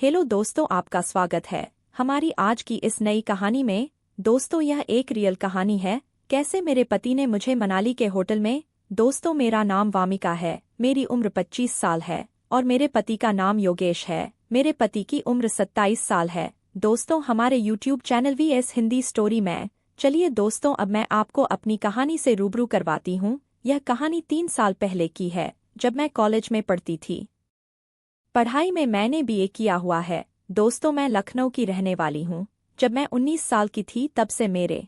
Hello दोस्तों, आपका स्वागत है हमारी आज की इस नई कहानी में। दोस्तों, यह एक रियल कहानी है, कैसे मेरे पति ने मुझे मनाली के होटल में। दोस्तों, मेरा नाम वामिका है, मेरी उम्र 25 साल है और मेरे पति का नाम योगेश है। मेरे पति की उम्र 27 साल है। दोस्तों, हमारे YouTube channel VS Hindi story में चलिए दोस्तों, अब मैं आपको अपनी कहानी से रूबरू करवाती हूँ। यह कहानी 3 साल पहले की है, जब मैं कॉलेज में पढ़ती थी। पढ़ाई में मैंने BA किया हुआ है। दोस्तों, मैं लखनऊ की रहने वाली हूँ। जब मैं 19 साल की थी तब से मेरे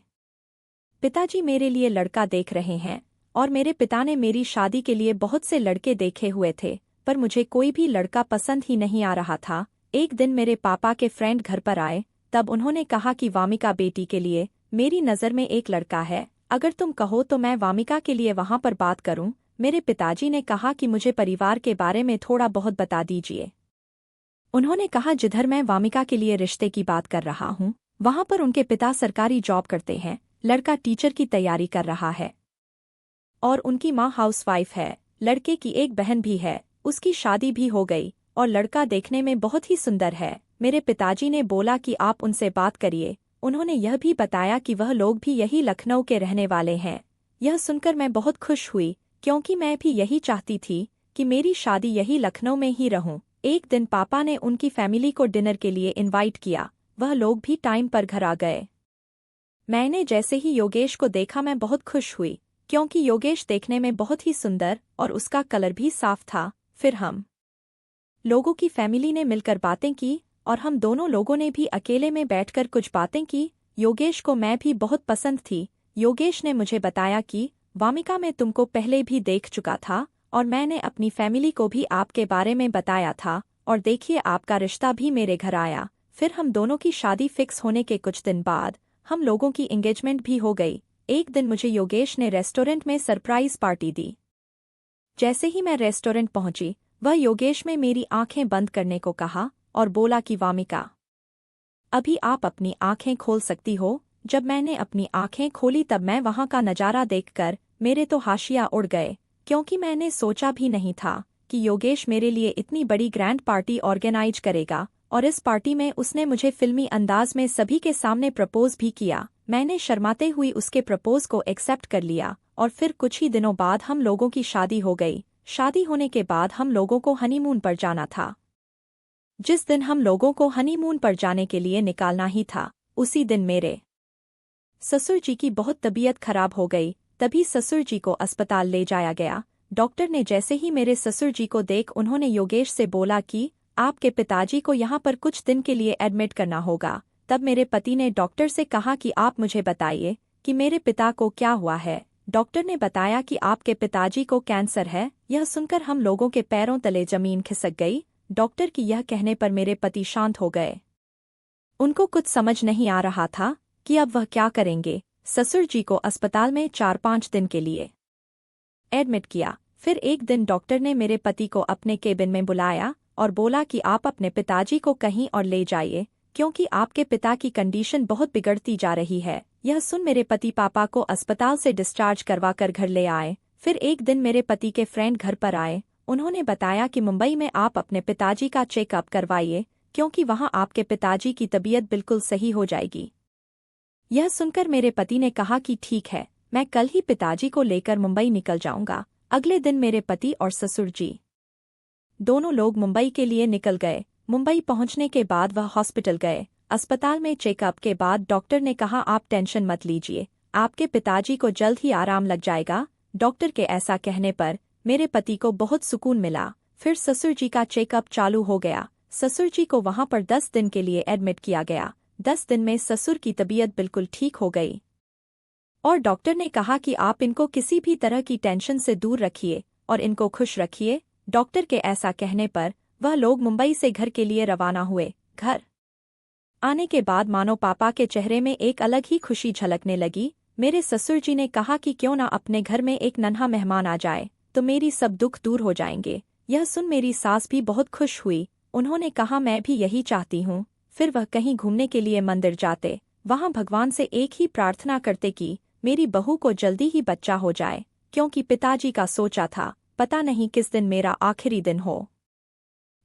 पिताजी मेरे लिए लड़का देख रहे हैं और मेरे पिता ने मेरी शादी के लिए बहुत से लड़के देखे हुए थे, पर मुझे कोई भी लड़का पसंद ही नहीं आ रहा था। एक दिन मेरे पापा के फ्रेंड घर पर आए, तब उन्होंने कहा कि वामिका बेटी के लिए मेरी नज़र में एक लड़का है, अगर तुम कहो तो मैं वामिका के लिए वहाँ पर बात करूँ। मेरे पिताजी ने कहा कि मुझे परिवार के बारे में थोड़ा बहुत बता दीजिए। उन्होंने कहा जिधर मैं वामिका के लिए रिश्ते की बात कर रहा हूँ, वहाँ पर उनके पिता सरकारी जॉब करते हैं, लड़का टीचर की तैयारी कर रहा है और उनकी माँ हाउसवाइफ है। लड़के की एक बहन भी है, उसकी शादी भी हो गई और लड़का देखने में बहुत ही सुंदर है। मेरे पिताजी ने बोला कि आप उनसे बात करिए। उन्होंने यह भी बताया कि वह लोग भी यही लखनऊ के रहने वाले हैं। यह सुनकर मैं बहुत खुश हुई, क्योंकि मैं भी यही चाहती थी कि मेरी शादी यही लखनऊ में ही रहूं। एक दिन पापा ने उनकी फैमिली को डिनर के लिए इनवाइट किया। वह लोग भी टाइम पर घर आ गए। मैंने जैसे ही योगेश को देखा मैं बहुत खुश हुई, क्योंकि योगेश देखने में बहुत ही सुंदर और उसका कलर भी साफ था। फिर हम लोगों की फैमिली ने मिलकर बातें की और हम दोनों लोगों ने भी अकेले में बैठकर कुछ बातें की। योगेश को मैं भी बहुत पसंद थी। योगेश ने मुझे बताया कि वामिका, मैं तुमको पहले भी देख चुका था और मैंने अपनी फैमिली को भी आपके बारे में बताया था, और देखिए आपका रिश्ता भी मेरे घर आया। फिर हम दोनों की शादी फिक्स होने के कुछ दिन बाद हम लोगों की एंगेजमेंट भी हो गई। एक दिन मुझे योगेश ने रेस्टोरेंट में सरप्राइज पार्टी दी। जैसे ही मैं रेस्टोरेंट पहुंची, वह योगेश में मेरी आंखें बंद करने को कहा और बोला कि वामिका, अभी आप अपनी आंखें खोल सकती हो। जब मैंने अपनी आंखें खोली तब मैं वहां का नजारा देखकर मेरे तो हाशिया उड़ गए, क्योंकि मैंने सोचा भी नहीं था कि योगेश मेरे लिए इतनी बड़ी ग्रैंड पार्टी ऑर्गेनाइज करेगा। और इस पार्टी में उसने मुझे फिल्मी अंदाज में सभी के सामने प्रपोज भी किया। मैंने शर्माते हुई उसके प्रपोज को एक्सेप्ट कर लिया और फिर कुछ ही दिनों बाद हम लोगों की शादी हो गई। शादी होने के बाद हम लोगों को हनीमून पर जाना था। जिस दिन हम लोगों को हनीमून पर जाने के लिए निकालना ही था, उसी दिन मेरे ससुर जी की बहुत तबीयत खराब हो गई। तभी ससुर जी को अस्पताल ले जाया गया। डॉक्टर ने जैसे ही मेरे ससुर जी को देख उन्होंने योगेश से बोला कि आपके पिताजी को यहाँ पर कुछ दिन के लिए एडमिट करना होगा। तब मेरे पति ने डॉक्टर से कहा कि आप मुझे बताइए कि मेरे पिता को क्या हुआ है। डॉक्टर ने बताया कि आपके पिताजी को कैंसर है। यह सुनकर हम लोगों के पैरों तले जमीन खिसक गई। डॉक्टर की यह कहने पर मेरे पति शांत हो गए। उनको कुछ समझ नहीं आ रहा था कि अब वह क्या करेंगे। ससुर जी को अस्पताल में 4-5 दिन के लिए एडमिट किया। फिर एक दिन डॉक्टर ने मेरे पति को अपने केबिन में बुलाया और बोला कि आप अपने पिताजी को कहीं और ले जाइए, क्योंकि आपके पिता की कंडीशन बहुत बिगड़ती जा रही है। यह सुन मेरे पति पापा को अस्पताल से डिस्चार्ज करवाकर घर ले आए। फिर एक दिन मेरे पति के फ्रेंड घर पर आए। उन्होंने बताया कि मुंबई में आप अपने पिताजी का चेकअप करवाइए, क्योंकि वहां आपके पिताजी की तबीयत बिल्कुल सही हो जाएगी। यह सुनकर मेरे पति ने कहा कि ठीक है, मैं कल ही पिताजी को लेकर मुंबई निकल जाऊंगा। अगले दिन मेरे पति और ससुर जी दोनों लोग मुंबई के लिए निकल गए। मुंबई पहुंचने के बाद वह हॉस्पिटल गए। अस्पताल में चेकअप के बाद डॉक्टर ने कहा आप टेंशन मत लीजिए, आपके पिताजी को जल्द ही आराम लग जाएगा। डॉक्टर के ऐसा कहने पर मेरे पति को बहुत सुकून मिला। फिर ससुर जी का चेकअप चालू हो गया। ससुर जी को वहां पर 10 दिन के लिए एडमिट किया गया। 10 दिन में ससुर की तबीयत बिल्कुल ठीक हो गई और डॉक्टर ने कहा कि आप इनको किसी भी तरह की टेंशन से दूर रखिए और इनको खुश रखिए। डॉक्टर के ऐसा कहने पर वह लोग मुंबई से घर के लिए रवाना हुए। घर आने के बाद मानो पापा के चेहरे में एक अलग ही खुशी झलकने लगी। मेरे ससुर जी ने कहा कि क्यों ना अपने घर में एक नन्हा मेहमान आ जाए तो मेरी सब दुख दूर हो जाएंगे। यह सुन मेरी सास भी बहुत खुश हुई। उन्होंने कहा मैं भी यही चाहती हूँ। फिर वह कहीं घूमने के लिए मंदिर जाते, वहां भगवान से एक ही प्रार्थना करते कि मेरी बहू को जल्दी ही बच्चा हो जाए, क्योंकि पिताजी का सोचा था पता नहीं किस दिन मेरा आखिरी दिन हो।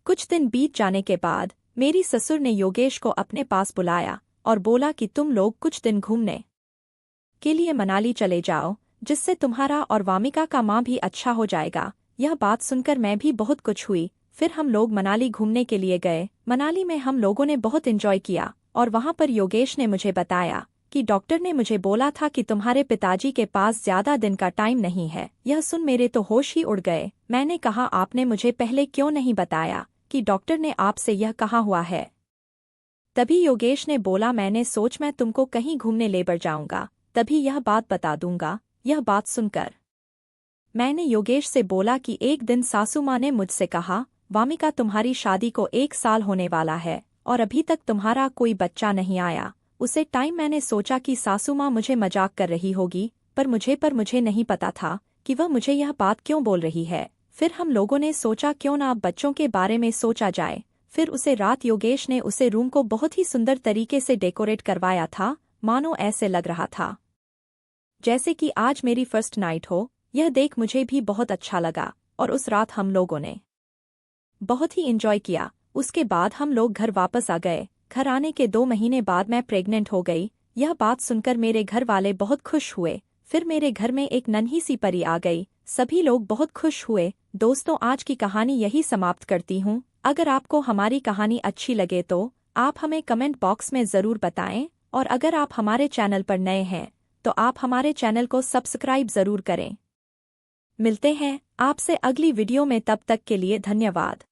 कुछ दिन बीत जाने के बाद मेरी ससुर ने योगेश को अपने पास बुलाया और बोला कि तुम लोग कुछ दिन घूमने के लिए मनाली चले जाओ, जिससे तुम्हारा और वामिका का माँ भी अच्छा हो जाएगा। यह बात सुनकर मैं भी बहुत कुछ हुई। फिर हम लोग मनाली घूमने के लिए गए। मनाली में हम लोगों ने बहुत एंजॉय किया और वहाँ पर योगेश ने मुझे बताया कि डॉक्टर ने मुझे बोला था कि तुम्हारे पिताजी के पास ज्यादा दिन का टाइम नहीं है। यह सुन मेरे तो होश ही उड़ गए। मैंने कहा, आपने मुझे पहले क्यों नहीं बताया कि डॉक्टर ने आपसे यह कहा हुआ है? तभी योगेश ने बोला, मैंने सोच मैं तुमको कहीं घूमने लेकर जाऊंगा, तभी यह बात बता दूंगा। यह बात सुनकर मैंने योगेश से बोला कि एक दिन सासू माँ ने मुझसे कहा, वामिका तुम्हारी शादी को 1 साल होने वाला है और अभी तक तुम्हारा कोई बच्चा नहीं आया। उसे टाइम मैंने सोचा कि सासू माँ मुझे मजाक कर रही होगी, पर मुझे नहीं पता था कि वह मुझे यह बात क्यों बोल रही है। फिर हम लोगों ने सोचा क्यों ना अब बच्चों के बारे में सोचा जाए। फिर उसे रात योगेश ने उसे रूम को बहुत ही सुंदर तरीके से डेकोरेट करवाया था, मानो ऐसे लग रहा था जैसे कि आज मेरी फर्स्ट नाइट हो। यह देख मुझे भी बहुत अच्छा लगा और उस रात हम लोगों ने बहुत ही एंजॉय किया। उसके बाद हम लोग घर वापस आ गए। घर आने के 2 महीने बाद मैं प्रेग्नेंट हो गई। यह बात सुनकर मेरे घर वाले बहुत खुश हुए। फिर मेरे घर में एक नन्ही सी परी आ गई। सभी लोग बहुत खुश हुए। दोस्तों, आज की कहानी यही समाप्त करती हूँ। अगर आपको हमारी कहानी अच्छी लगे तो आप हमें कमेंट बॉक्स में ज़रूर बताएं, और अगर आप हमारे चैनल पर नए हैं तो आप हमारे चैनल को सब्सक्राइब ज़रूर करें। मिलते हैं आपसे अगली वीडियो में, तब तक के लिए धन्यवाद।